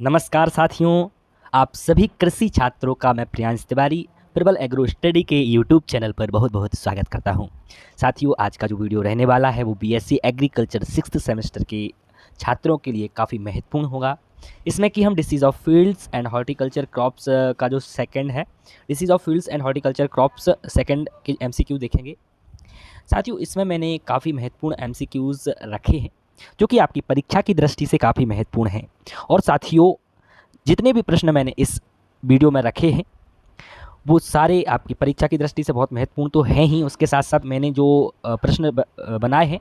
नमस्कार साथियों, आप सभी कृषि छात्रों का मैं प्रियांश तिवारी प्रबल एग्रो स्टडी के यूट्यूब चैनल पर बहुत बहुत स्वागत करता हूं। साथियों, आज का जो वीडियो रहने वाला है वो बीएससी एग्रीकल्चर 6th सेमेस्टर के छात्रों के लिए काफ़ी महत्वपूर्ण होगा। इसमें कि हम disease of fields and horticulture crops का जो सेकंड है, disease of fields and horticulture crops second के एमसीक्यू देखेंगे। साथियों, इसमें मैंने काफ़ी महत्वपूर्ण एमसीक्यूज़ रखे हैं जो कि आपकी परीक्षा की दृष्टि से काफ़ी महत्वपूर्ण हैं। और साथियों, जितने भी प्रश्न मैंने इस वीडियो में रखे हैं वो सारे आपकी परीक्षा की दृष्टि से बहुत महत्वपूर्ण तो हैं ही, उसके साथ साथ मैंने जो प्रश्न बनाए हैं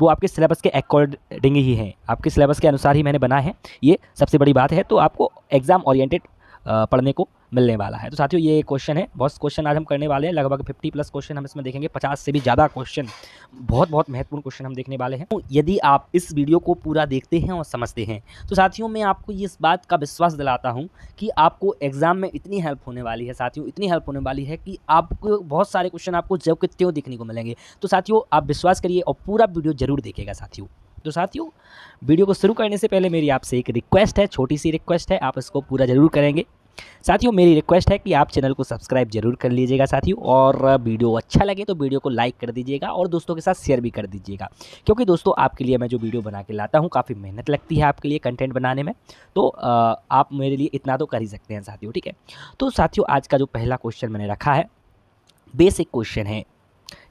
वो आपके सिलेबस के अकॉर्डिंग ही हैं, आपके सिलेबस के अनुसार ही मैंने बनाए हैं। ये सबसे बड़ी बात है, तो आपको एग्ज़ाम ओरिएंटेड पढ़ने को मिलने वाला है। तो साथियों, ये क्वेश्चन है, बहुत क्वेश्चन आज हम करने वाले हैं, लगभग 50+ क्वेश्चन हम इसमें देखेंगे, 50 से भी ज़्यादा क्वेश्चन, बहुत बहुत महत्वपूर्ण क्वेश्चन हम देखने वाले हैं। तो यदि आप इस वीडियो को पूरा देखते हैं और समझते हैं तो साथियों, मैं आपको इस बात का विश्वास दिलाता हूँ कि आपको एग्ज़ाम में इतनी हेल्प होने वाली है साथियों, इतनी हेल्प होने वाली है कि आपको बहुत सारे क्वेश्चन आपको जो कि त्यों देखने को मिलेंगे। तो साथियों, आप विश्वास करिए और पूरा वीडियो ज़रूर देखिएगा साथियों। तो साथियों, वीडियो को शुरू करने से पहले मेरी आपसे एक रिक्वेस्ट है, छोटी सी रिक्वेस्ट है, आप इसको पूरा ज़रूर करेंगे। साथियों, मेरी रिक्वेस्ट है कि आप चैनल को सब्सक्राइब जरूर कर लीजिएगा साथियों, और वीडियो अच्छा लगे तो वीडियो को लाइक कर दीजिएगा और दोस्तों के साथ शेयर भी कर दीजिएगा, क्योंकि दोस्तों आपके लिए मैं जो वीडियो बना के लाता हूँ काफ़ी मेहनत लगती है आपके लिए कंटेंट बनाने में। तो आप मेरे लिए इतना तो कर ही सकते हैं साथियों, ठीक है। तो साथियों, आज का जो पहला क्वेश्चन मैंने रखा है बेसिक क्वेश्चन है,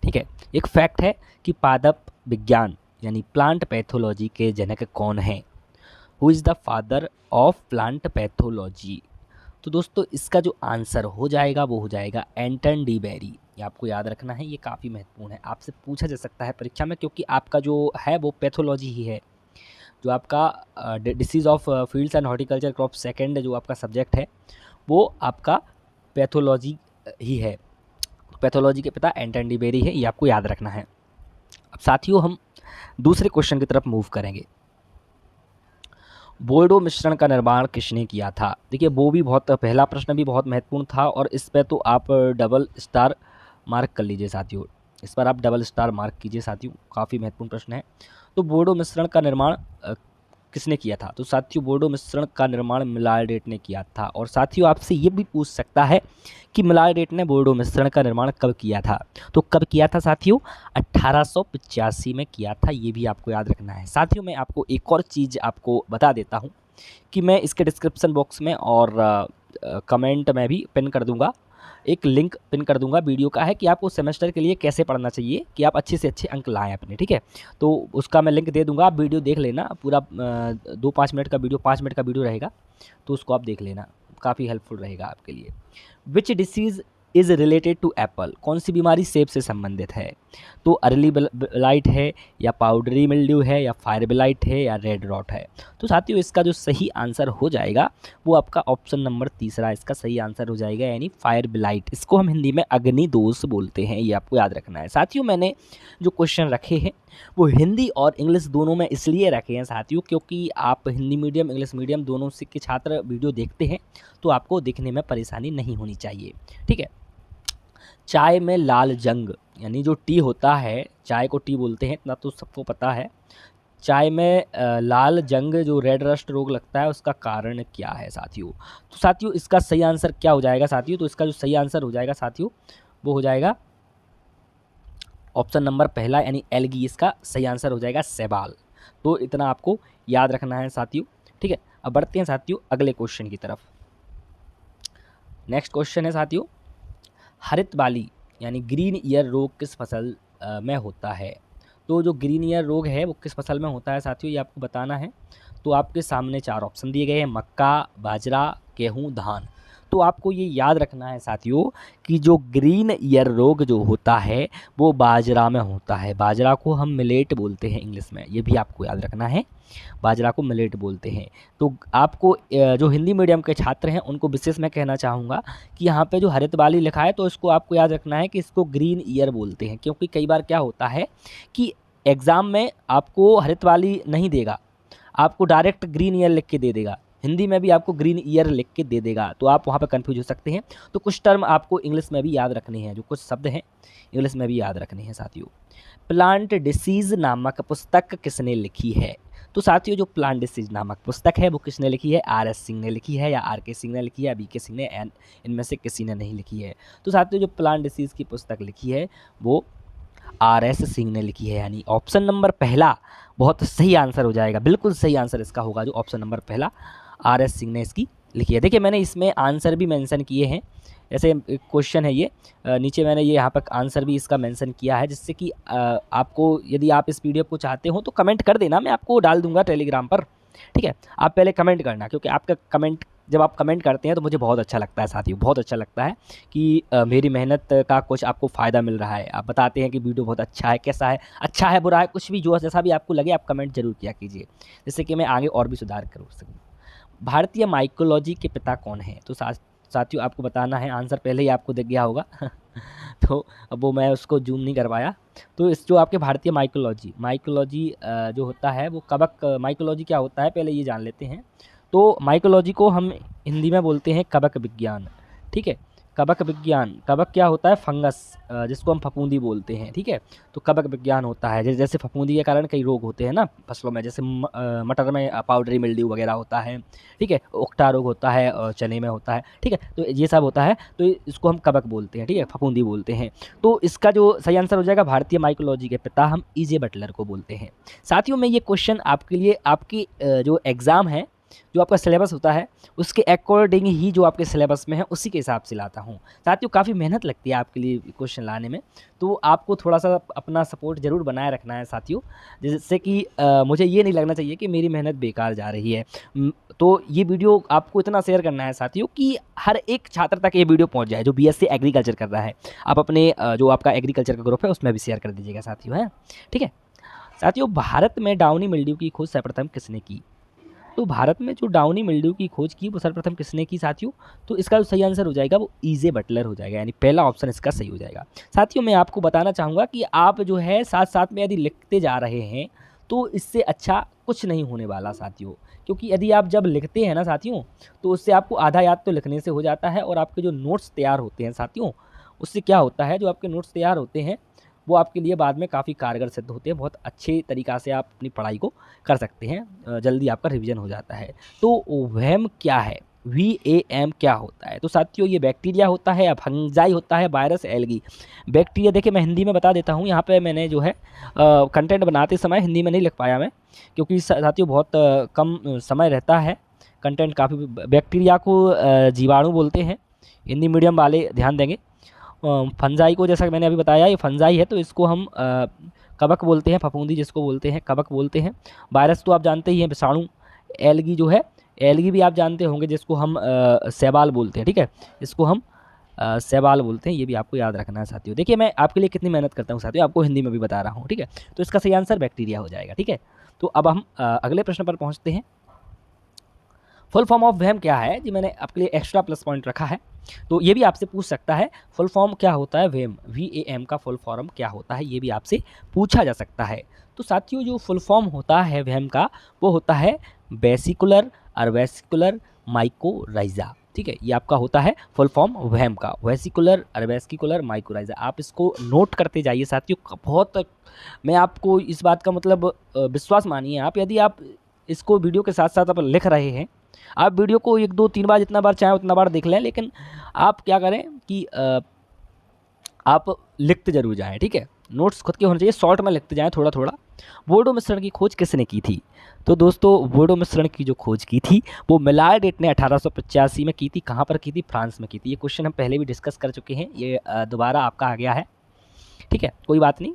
ठीक है। एक फैक्ट है कि पादप विज्ञान यानी प्लांट पैथोलॉजी के जनक कौन है? Who is the father of plant pathology? तो दोस्तों, इसका जो आंसर हो जाएगा वो हो जाएगा एंटन डी बेरी। ये आपको याद रखना है, ये काफ़ी महत्वपूर्ण है, आपसे पूछा जा सकता है परीक्षा में, क्योंकि आपका जो है वो पैथोलॉजी ही है, जो आपका disease of fields and horticulture crop second जो आपका सब्जेक्ट है वो आपका पैथोलॉजी ही है। पैथोलॉजी के पिता एंटन डी बेरी है, ये आपको याद रखना है। अब साथियों, हम दूसरे क्वेश्चन की तरफ मूव करेंगे। बोर्डो मिश्रण का निर्माण किसने किया था? देखिए, वो भी बहुत, पहला प्रश्न भी बहुत महत्वपूर्ण था और इस पर तो आप डबल स्टार मार्क कर लीजिए साथियों, इस पर आप डबल स्टार मार्क कीजिए साथियों, काफ़ी महत्वपूर्ण प्रश्न है। तो बोर्डो मिश्रण का निर्माण किसने किया था? तो साथियों, बोर्डो मिश्रण का निर्माण मिलारडेट ने किया था। और साथियों, आपसे ये भी पूछ सकता है कि मिलारडेट ने बोर्डो मिश्रण का निर्माण कब किया था? तो कब किया था साथियों? 1885 में किया था, ये भी आपको याद रखना है। साथियों, मैं आपको एक और चीज़ आपको बता देता हूँ कि मैं इसके डिस्क्रिप्शन बॉक्स में और कमेंट में भी पिन कर दूंगा, एक लिंक पिन कर दूंगा वीडियो का, है कि आपको सेमेस्टर के लिए कैसे पढ़ना चाहिए कि आप अच्छे से अच्छे अंक लाएं अपने, ठीक है। तो उसका मैं लिंक दे दूंगा, आप वीडियो देख लेना पूरा, 2-5 मिनट का वीडियो, 5 मिनट का वीडियो रहेगा, तो उसको आप देख लेना, काफ़ी हेल्पफुल रहेगा आपके लिए। Which disease is related to apple? कौन सी बीमारी सेब से संबंधित है? तो अर्ली ब्लाइट है, या पाउडरी मिल्ड्यू है, या फायर ब्लाइट है, या रेड रॉट है? तो साथियों, इसका जो सही आंसर हो जाएगा वो आपका ऑप्शन नंबर तीसरा, इसका सही आंसर हो जाएगा, यानी फायर ब्लाइट। इसको हम हिंदी में अग्नि दोष बोलते हैं, ये आपको याद रखना है साथियों। मैंने जो क्वेश्चन रखे हैं वो हिंदी और इंग्लिश दोनों में इसलिए रखे हैं साथियों, क्योंकि आप हिंदी मीडियम इंग्लिश मीडियम दोनों से के छात्र वीडियो देखते हैं तो आपको देखने में परेशानी नहीं होनी चाहिए, ठीक है। चाय में लाल जंग, यानी जो टी होता है, चाय को टी बोलते हैं, इतना तो सबको पता है। चाय में लाल जंग जो रेड रस्ट रोग लगता है, उसका कारण क्या है साथियों? तो साथियों, इसका सही आंसर क्या हो जाएगा साथियों? तो इसका जो सही आंसर हो जाएगा साथियों वो हो जाएगा ऑप्शन नंबर पहला, यानी एलगी, इसका सही आंसर हो जाएगा सेबाल। तो इतना आपको याद रखना है साथियों, ठीक है। अब बढ़ते हैं साथियों अगले क्वेश्चन की तरफ। नेक्स्ट क्वेश्चन है साथियों, हरित बाली यानी ग्रीन ईयर रोग किस फसल में होता है? तो जो ग्रीन ईयर रोग है वो किस फसल में होता है साथियों, ये आपको बताना है। तो आपके सामने 4 ऑप्शन दिए गए हैं, मक्का, बाजरा, गेहूं, धान। तो आपको ये याद रखना है साथियों कि जो ग्रीन ईयर रोग जो होता है वो बाजरा में होता है। बाजरा को हम मिलेट बोलते हैं इंग्लिश में, ये भी आपको याद रखना है, बाजरा को मिलेट बोलते हैं। तो आपको जो हिंदी मीडियम के छात्र हैं उनको विशेष मैं कहना चाहूँगा कि यहाँ पे जो हरित बाली लिखा है तो इसको आपको याद रखना है कि इसको ग्रीन ईयर बोलते हैं, क्योंकि कई बार क्या होता है कि एग्ज़ाम में आपको हरित बाली नहीं देगा, आपको डायरेक्ट ग्रीन ईयर लिख के दे देगा, हिंदी में भी आपको ग्रीन ईयर लिख के दे देगा, तो आप वहाँ पर कंफ्यूज हो सकते हैं। तो कुछ टर्म आपको इंग्लिश में भी याद रखने हैं, जो कुछ शब्द हैं इंग्लिश में भी याद रखने हैं साथियों। प्लांट डिसीज़ नामक पुस्तक किसने लिखी है? तो साथियों जो प्लांट डिसीज नामक पुस्तक है वो किसने लिखी है? RS सिंह ने लिखी है, या RK सिंह ने लिखी है, या BK सिंह ने, एंड इनमें से किसी ने नहीं लिखी है। तो साथियों जो प्लांट डिसीज की पुस्तक लिखी है वो RS सिंह ने लिखी है, यानी ऑप्शन नंबर पहला बहुत सही आंसर हो जाएगा। बिल्कुल सही आंसर इसका होगा जो ऑप्शन नंबर पहला RS सिंह ने इसकी लिखी है। देखिए मैंने इसमें आंसर भी मेंशन किए हैं, जैसे क्वेश्चन है ये, नीचे मैंने ये यहाँ पर आंसर भी इसका मेंशन किया है, जिससे कि आपको यदि आप इस PDF को चाहते हो तो कमेंट कर देना, मैं आपको डाल दूंगा टेलीग्राम पर, ठीक है। आप पहले कमेंट करना, क्योंकि आपका कमेंट जब आप कमेंट करते हैं तो मुझे बहुत अच्छा लगता है साथियों, बहुत अच्छा लगता है कि मेरी मेहनत का कुछ आपको फ़ायदा मिल रहा है। आप बताते हैं कि वीडियो बहुत अच्छा है, कैसा है, अच्छा है, बुरा है, कुछ भी जो जैसा भी आपको लगे आप कमेंट जरूर किया कीजिए, जिससे कि मैं आगे और भी सुधार कर सकूँ। भारतीय माइकोलॉजी के पिता कौन है? तो साथियों आपको बताना है, आंसर पहले ही आपको दिख गया होगा तो अब वो मैं उसको जूम नहीं कर पाया। तो इस जो आपके भारतीय माइकोलॉजी जो होता है वो कवक माइकोलॉजी क्या होता है पहले ये जान लेते हैं। तो माइकोलॉजी को हम हिंदी में बोलते हैं कवक विज्ञान, ठीक है। कवक विज्ञान, कवक क्या होता है? फंगस, जिसको हम फफूंदी बोलते हैं, ठीक है। तो कवक विज्ञान होता है, जैसे फफूंदी के कारण कई रोग होते हैं ना फसलों में, जैसे मटर में पाउडरी मिल्ड्यू वगैरह होता है, ठीक है, उकठा रोग होता है, चने में होता है, ठीक है। तो ये सब होता है, तो इसको हम कवक बोलते हैं, ठीक है, फफूंदी बोलते हैं। तो इसका जो सही आंसर हो जाएगा भारतीय माइकोलॉजी के पिता हम EJ बटलर को बोलते हैं। साथियों में ये क्वेश्चन आपके लिए आपकी जो एग्ज़ाम है, जो आपका सिलेबस होता है उसके अकॉर्डिंग ही जो आपके सिलेबस में है उसी के हिसाब से लाता हूँ। साथियों काफ़ी मेहनत लगती है आपके लिए क्वेश्चन लाने में, तो आपको थोड़ा सा अपना सपोर्ट ज़रूर बनाए रखना है साथियों, जिससे कि मुझे ये नहीं लगना चाहिए कि मेरी मेहनत बेकार जा रही है। तो ये वीडियो आपको इतना शेयर करना है साथियों कि हर एक छात्र तक ये वीडियो पहुँच जाए जो BSc एग्रीकल्चर कर रहा है। आप अपने जो आपका एग्रीकल्चर का ग्रुप है उसमें भी शेयर कर दीजिएगा साथियों, है, ठीक है। साथियों भारत में डाउनी मिल्ड्यू की खोज सर्वप्रथम किसने की? तो भारत में जो डाउनी मिल्ड्यू की खोज की वो सर्वप्रथम किसने की साथियों? तो इसका जो सही आंसर हो जाएगा वो EJ बटलर हो जाएगा, यानी पहला ऑप्शन इसका सही हो जाएगा। साथियों मैं आपको बताना चाहूँगा कि आप जो है साथ साथ में यदि लिखते जा रहे हैं तो इससे अच्छा कुछ नहीं होने वाला साथियों, क्योंकि यदि आप जब लिखते हैं ना साथियों तो उससे आपको आधा याद तो लिखने से हो जाता है, और आपके जो नोट्स तैयार होते हैं साथियों उससे क्या होता है, जो आपके नोट्स तैयार होते हैं वो आपके लिए बाद में काफ़ी कारगर सिद्ध होते हैं। बहुत अच्छे तरीक़ा से आप अपनी पढ़ाई को कर सकते हैं, जल्दी आपका रिवीजन हो जाता है। तो वैम क्या है? VAM क्या होता है? तो साथियों ये बैक्टीरिया होता है या फंजाई होता है, वायरस, एल्गी? बैक्टीरिया देखिए मैं हिंदी में बता देता हूँ, यहाँ पे मैंने जो है कंटेंट बनाते समय हिंदी में नहीं लिख पाया मैं, क्योंकि साथियों बहुत कम समय रहता है, कंटेंट काफ़ी। बैक्टीरिया को जीवाणु बोलते हैं, हिंदी मीडियम वाले ध्यान देंगे। फंजाई को जैसा कि मैंने अभी बताया ये फंजाई है, तो इसको हम कवक बोलते हैं, फफूंदी जिसको बोलते हैं कवक बोलते हैं। वायरस तो आप जानते ही हैं, विषाणु। एल्गी जो है, एल्गी भी आप जानते होंगे जिसको हम शैवाल बोलते हैं, ठीक है, इसको हम शैवाल बोलते हैं, ये भी आपको याद रखना है साथियों। देखिए मैं आपके लिए कितनी मेहनत करता हूँ साथियों, आपको हिंदी में भी बता रहा हूँ, ठीक है। तो इसका सही आंसर बैक्टीरिया हो जाएगा, ठीक है। तो अब हम अगले प्रश्न पर पहुँचते हैं। फुल फॉर्म ऑफ वैम क्या है जी, मैंने आपके लिए एक्स्ट्रा प्लस पॉइंट रखा है, तो ये भी आपसे पूछ सकता है फुल फॉर्म क्या होता है वैम, VAM का फुल फॉर्म क्या होता है, ये भी आपसे पूछा जा सकता है। तो साथियों जो फुल फॉर्म होता है वैम का वो होता है वेसिकुलर अर्वेसिकुलर माइकोराइजा, ठीक है, ये आपका होता है फुल फॉर्म वैम का, वेसिकुलर अर्वेसिकुलर माइकोराइजा। आप इसको नोट करते जाइए साथियों, बहुत मैं आपको इस बात का मतलब विश्वास मानिए आप, यदि आप इसको वीडियो के साथ साथ आप लिख रहे हैं, आप वीडियो को 1 2 3 बार जितना बार चाहें उतना बार देख लें, लेकिन आप क्या करें कि आप लिखते जरूर जाएं, ठीक है। नोट्स खुद के होने चाहिए, शॉर्ट में लिखते जाएं थोड़ा थोड़ा। बोर्डो मिश्रण की खोज किसने की थी? तो दोस्तों बोर्डो मिश्रण की जो खोज की थी वो मिलार्ड ने 1885 में की थी। कहाँ पर की थी? फ्रांस में की थी। ये क्वेश्चन हम पहले भी डिस्कस कर चुके हैं, ये दोबारा आपका आ गया है, ठीक है, कोई बात नहीं,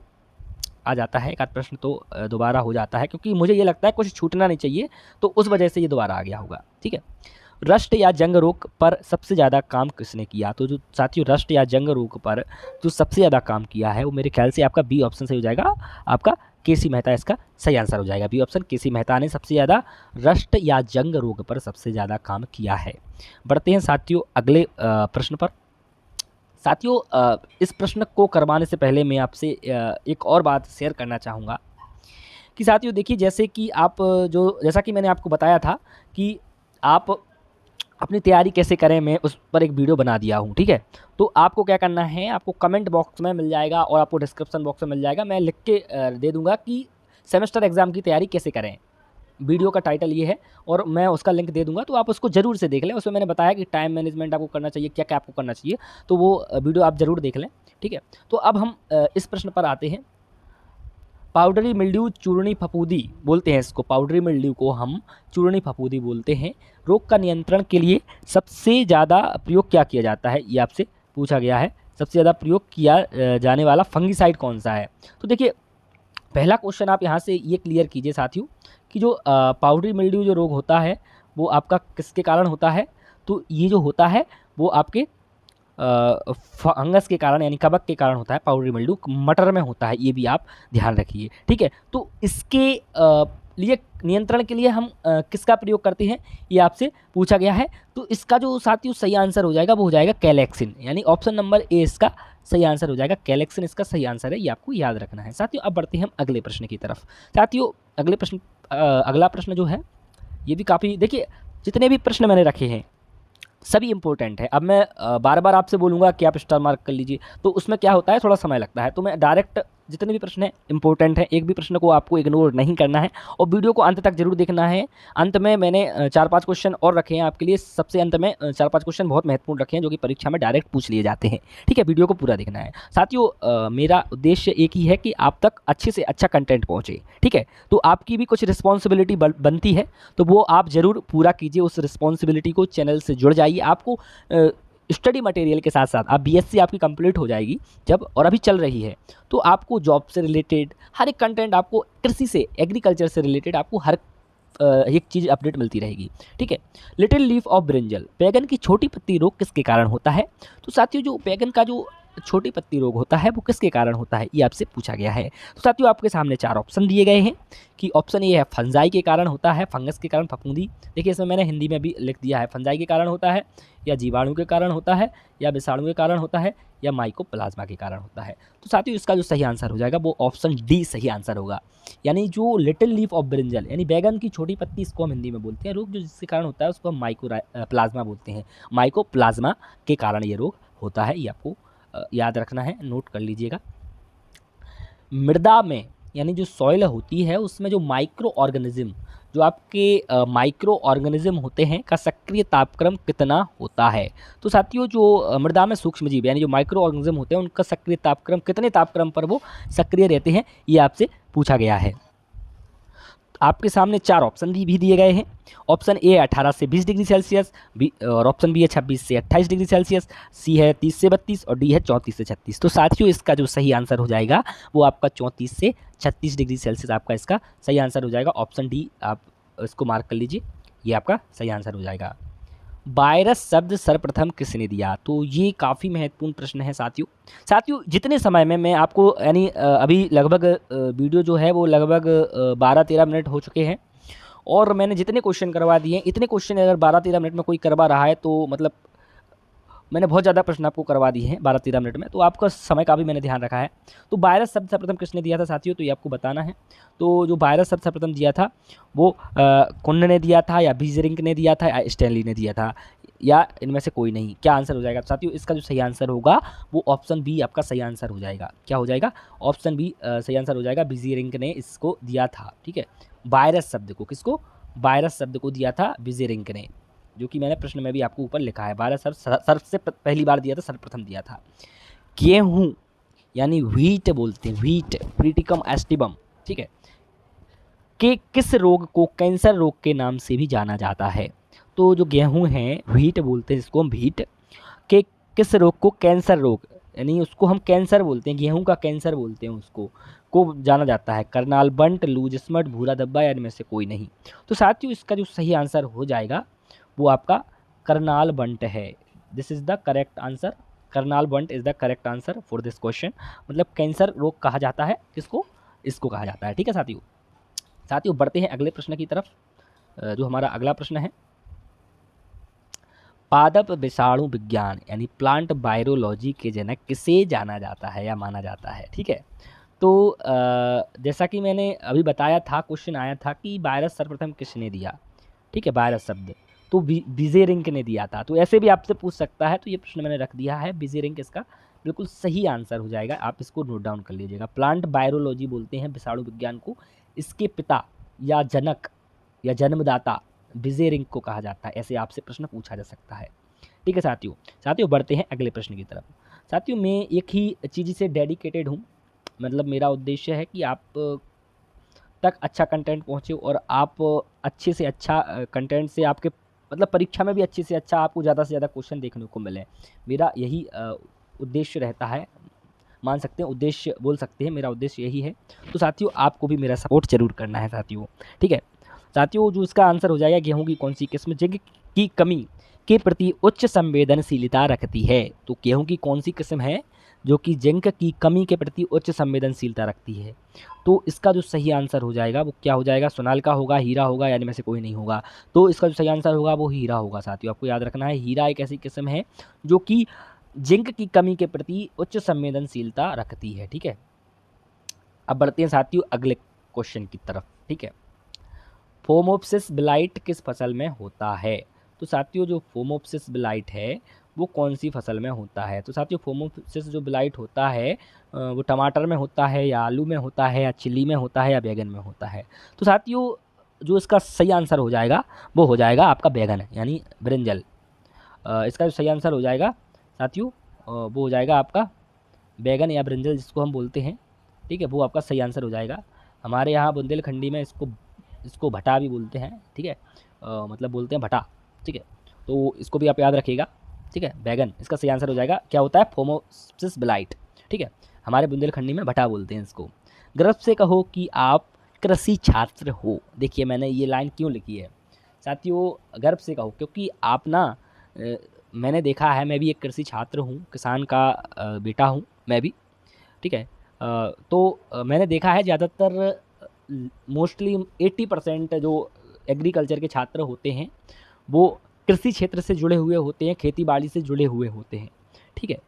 आ जाता है एक आध प्रश्न तो दोबारा हो जाता है, क्योंकि मुझे ये लगता है कुछ छूटना नहीं चाहिए, तो उस वजह से ये दोबारा आ गया होगा, ठीक है। रस्ट या जंग रोग पर सबसे ज़्यादा काम किसने किया? तो जो साथियों रस्ट या जंग रोग पर जो सबसे ज़्यादा काम किया है वो मेरे ख्याल से आपका B ऑप्शन सही हो जाएगा, आपका KC मेहता इसका सही आंसर हो जाएगा। B ऑप्शन KC मेहता ने सबसे ज़्यादा रस्ट या जंग रोग पर सबसे ज़्यादा काम किया है। बढ़ते हैं साथियों अगले प्रश्न पर। साथियों इस प्रश्न को करवाने से पहले मैं आपसे एक और बात शेयर करना चाहूँगा कि साथियों देखिए, जैसे कि आप जैसा कि मैंने आपको बताया था कि आप अपनी तैयारी कैसे करें, मैं उस पर एक वीडियो बना दिया हूँ, ठीक है। तो आपको क्या करना है, आपको कमेंट बॉक्स में मिल जाएगा और आपको डिस्क्रिप्शन बॉक्स में मिल जाएगा, मैं लिख के दे दूँगा कि सेमेस्टर एग्ज़ाम की तैयारी कैसे करें। वीडियो का टाइटल ये है और मैं उसका लिंक दे दूंगा, तो आप उसको जरूर से देख लें। उसमें मैंने बताया कि टाइम मैनेजमेंट आपको करना चाहिए, क्या क्या आपको करना चाहिए, तो वो वीडियो आप ज़रूर देख लें, ठीक है। तो अब हम इस प्रश्न पर आते हैं। पाउडरी मिल्ड्यू चूर्णी फफूंदी बोलते हैं इसको, पाउडरी मिल्ड्यू को हम चूर्णी फफूंदी बोलते हैं। रोग का नियंत्रण के लिए सबसे ज़्यादा प्रयोग क्या किया जाता है, ये आपसे पूछा गया है। सबसे ज़्यादा प्रयोग किया जाने वाला फंगिसाइड कौन सा है? तो देखिए, पहला क्वेश्चन आप यहाँ से ये क्लियर कीजिए साथियों कि जो पाउडरी मिल्ड्यू जो रोग होता है वो आपका किसके कारण होता है? तो ये जो होता है वो आपके फंगस के कारण यानी कवक के कारण होता है। पाउडरी मिल्ड्यू मटर में होता है, ये भी आप ध्यान रखिए, ठीक है। तो इसके लिए नियंत्रण के लिए हम किसका प्रयोग करते हैं, ये आपसे पूछा गया है। तो इसका जो साथियों सही आंसर हो जाएगा वो हो जाएगा कैलेक्सिन, यानी ऑप्शन नंबर ए इसका सही आंसर हो जाएगा। कैलेक्सिन इसका सही आंसर है, ये आपको याद रखना है साथियों। अब बढ़ते हैं हम अगले प्रश्न की तरफ। साथियों अगला प्रश्न जो है ये भी काफ़ी, देखिए जितने भी प्रश्न मैंने रखे हैं सभी इंपॉर्टेंट है। अब मैं बार बार आपसे बोलूँगा कि आप स्टार मार्क कर लीजिए, तो उसमें क्या होता है, थोड़ा समय लगता है। तो मैं डायरेक्ट जितने भी प्रश्न हैं इंपॉर्टेंट हैं, एक भी प्रश्न को आपको इग्नोर नहीं करना है और वीडियो को अंत तक जरूर देखना है। अंत में मैंने 4-5 क्वेश्चन और रखे हैं आपके लिए। सबसे अंत में 4-5 क्वेश्चन बहुत महत्वपूर्ण रखे हैं जो कि परीक्षा में डायरेक्ट पूछ लिए जाते हैं, ठीक है। वीडियो को पूरा देखना है साथियों। मेरा उद्देश्य एक ही है कि आप तक अच्छे से अच्छा कंटेंट पहुँचे, ठीक है। तो आपकी भी कुछ रिस्पॉन्सिबिलिटी बनती है, तो वो आप ज़रूर पूरा कीजिए। उस रिस्पॉन्सिबिलिटी को, चैनल से जुड़ जाइए। आपको स्टडी मटेरियल के साथ साथ आप बीएससी आपकी कंप्लीट हो जाएगी जब, और अभी चल रही है, तो आपको जॉब से रिलेटेड हर एक कंटेंट, आपको कृषि से, एग्रीकल्चर से रिलेटेड आपको हर एक चीज़ अपडेट मिलती रहेगी, ठीक है। लिटिल लीफ ऑफ ब्रिंजल, बैगन की छोटी पत्ती रोग किसके कारण होता है? तो साथियों जो बैगन का जो छोटी पत्ती रोग होता है वो किसके कारण होता है, ये आपसे पूछा गया है। तो साथियों आपके सामने 4 ऑप्शन दिए गए हैं कि ऑप्शन ए है फंजाई के कारण होता है, फंगस के कारण फफूंदी। देखिए इसमें मैंने हिंदी में भी लिख दिया है, फंजाई के कारण होता है, या जीवाणु के कारण होता है, या विषाणु के कारण होता है, या माइकोप्लाज्मा के कारण होता है। तो साथियों इसका जो सही आंसर हो जाएगा वो ऑप्शन डी सही आंसर होगा। यानी जो लिटिल लीफ ऑफ ब्रिंजल यानी बैगन की छोटी पत्ती, इसको हम हिंदी में बोलते हैं, रोग जो जिसके कारण होता है उसको हम प्लाज्मा बोलते हैं। माइकोप्लाज्मा के कारण ये रोग होता है, ये आपको याद रखना है, नोट कर लीजिएगा। मृदा में यानी जो सॉइल होती है उसमें जो माइक्रो ऑर्गेनिज्म, जो आपके माइक्रो ऑर्गेनिज्म होते हैं का सक्रिय तापक्रम कितना होता है? तो साथियों जो मृदा में सूक्ष्म जीव यानी जो माइक्रो ऑर्गेनिज्म होते हैं उनका सक्रिय तापक्रम, कितने तापक्रम पर वो सक्रिय रहते हैं, ये आपसे पूछा गया है। आपके सामने 4 ऑप्शन भी दिए गए हैं। ऑप्शन ए 18 से 20 डिग्री सेल्सियस, और ऑप्शन बी है 26 से 28 डिग्री सेल्सियस, सी है 30 से 32 और डी है 34 से 36। तो साथियों इसका जो सही आंसर हो जाएगा वो आपका 34 से 36 डिग्री सेल्सियस आपका इसका सही आंसर हो जाएगा। ऑप्शन डी आप इसको मार्क कर लीजिए, ये आपका सही आंसर हो जाएगा। वायरस शब्द सर्वप्रथम किसने दिया? तो ये काफ़ी महत्वपूर्ण प्रश्न है साथियों जितने समय में मैं आपको यानी अभी लगभग वीडियो जो है वो लगभग 12-13 मिनट हो चुके हैं और मैंने जितने क्वेश्चन करवा दिए हैं, इतने क्वेश्चन अगर 12-13 मिनट में कोई करवा रहा है तो मतलब मैंने बहुत ज़्यादा प्रश्न आपको करवा दिए हैं 12-13 मिनट में, तो आपका समय का भी मैंने ध्यान रखा है। तो वायरस शब्द सर्वप्रथम किसने दिया था साथियों, तो ये आपको बताना है। तो जो वायरस शब्द सर्वप्रथम दिया था वो कुंड ने दिया था, या बीजरिंग ने दिया था, या स्टैनली ने दिया था, या इनमें से कोई नहीं। क्या आंसर हो जाएगा साथियों? इसका जो सही आंसर होगा वो ऑप्शन बी आपका सही आंसर हो जाएगा। क्या हो जाएगा? ऑप्शन बी सही आंसर हो जाएगा। बीजरिंग ने इसको दिया था, ठीक है। वायरस शब्द को, किसको? वायरस शब्द को दिया था बीजरिंग ने, जो कि मैंने प्रश्न में भी आपको ऊपर लिखा है। वायरस सर्व से पहली बार दिया था, सर्वप्रथम दिया था। गेहूँ यानी व्हीट बोलते हैं, व्हीट प्रीटिकम एस्टिबम, ठीक है, कि किस रोग को कैंसर रोग के नाम से भी जाना जाता है? तो जो गेहूँ है, व्हीट बोलते हैं इसको हम, व्हीट के किस रोग को कैंसर रोग यानी उसको हम कैंसर बोलते हैं, गेहूं का कैंसर बोलते हैं उसको, को जाना जाता है? करनाल बंट, लूज स्मट, भूरा धब्बा, या इनमें से कोई नहीं। तो साथियों इसका जो सही आंसर हो जाएगा वो आपका करनाल बंट है। This is the correct answer. Karnal bunt is the correct answer for this question. मतलब कैंसर रोग कहा जाता है किसको? इसको कहा जाता है, ठीक है साथियों बढ़ते हैं अगले प्रश्न की तरफ। जो हमारा अगला प्रश्न है, पादप विषाणु विज्ञान यानी प्लांट बायोलॉजी के जनक किसे जाना जाता है या माना जाता है, ठीक है। तो जैसा कि मैंने अभी बताया था, क्वेश्चन आया था कि वायरस सर्वप्रथम किसने दिया, ठीक है, वायरस शब्द, तो बीजेरिंग ने दिया था। तो ऐसे भी आपसे पूछ सकता है, तो ये प्रश्न मैंने रख दिया है। बीजेरिंग इसका बिल्कुल सही आंसर हो जाएगा, आप इसको नोट डाउन कर लीजिएगा। प्लांट बायोलॉजी बोलते हैं विषाणु विज्ञान को। इसके पिता या जनक या जन्मदाता विजेरिंग को कहा जाता है? ऐसे आपसे प्रश्न पूछा जा सकता है। ठीक है साथियों। साथियों बढ़ते हैं अगले प्रश्न की तरफ। साथियों मैं एक ही चीज़ से डेडिकेटेड हूँ, मतलब मेरा उद्देश्य है कि आप तक अच्छा कंटेंट पहुँचे और आप अच्छे से अच्छा कंटेंट से आपके मतलब परीक्षा में भी अच्छे से अच्छा आपको ज़्यादा से ज़्यादा क्वेश्चन देखने को मिले। मेरा यही उद्देश्य रहता है, मान सकते हैं उद्देश्य बोल सकते हैं, मेरा उद्देश्य यही है। तो साथियों आपको भी मेरा सपोर्ट ज़रूर करना है साथियों, ठीक है। साथियों जो इसका आंसर हो जाएगा गेहूं की कौन सी किस्म जिंक की कमी के प्रति उच्च संवेदनशीलता रखती है? तो गेहूं की कौन सी किस्म है जो कि जिंक की कमी के प्रति उच्च संवेदनशीलता रखती है? तो इसका जो सही आंसर हो जाएगा वो क्या हो जाएगा? सोनालिका होगा, हीरा होगा, यानी में से कोई नहीं होगा। तो इसका जो सही आंसर होगा वो हीरा होगा साथियों। आपको याद रखना है हीरा एक ऐसी किस्म है जो कि जिंक की कमी के प्रति उच्च संवेदनशीलता रखती है, ठीक है। अब बढ़ते हैं साथियों अगले क्वेश्चन की तरफ, ठीक है। फोमोप्सिस ब्लाइट किस फसल में होता है? तो साथियों जो फोमोप्सिस ब्लाइट है वो कौन सी फसल में होता है? तो साथियों फोमोप्सिस जो ब्लाइट होता है वो टमाटर में होता है या आलू में होता है या चिली में होता है या बैगन में होता है? तो साथियों जो इसका सही आंसर हो जाएगा वो हो जाएगा आपका बैगन यानी ब्रिंजल। इसका जो सही आंसर हो जाएगा साथियों वो हो जाएगा आपका बैगन या ब्रिंजल जिसको हम बोलते हैं, ठीक है। वो आपका सही आंसर हो जाएगा। हमारे यहाँ बुंदेलखंडी में इसको भटा भी बोलते हैं, ठीक है। मतलब बोलते हैं भटा, ठीक है। तो इसको भी आप याद रखिएगा, ठीक है। बैगन इसका सही आंसर हो जाएगा। क्या होता है? फोमोप्सिस ब्लाइट, ठीक है। हमारे बुंदेलखंडी में भटा बोलते हैं इसको। गर्व से कहो कि आप कृषि छात्र हो। देखिए मैंने ये लाइन क्यों लिखी है साथियों, गर्व से कहो क्योंकि आप ना मैंने देखा है, मैं भी एक कृषि छात्र हूँ, किसान का बेटा हूँ मैं भी, ठीक है। तो मैंने देखा है ज़्यादातर मोस्टली 80% जो एग्रीकल्चर के छात्र होते हैं वो कृषि क्षेत्र से जुड़े हुए होते हैं, खेती बाड़ी से जुड़े हुए होते हैं, ठीक है।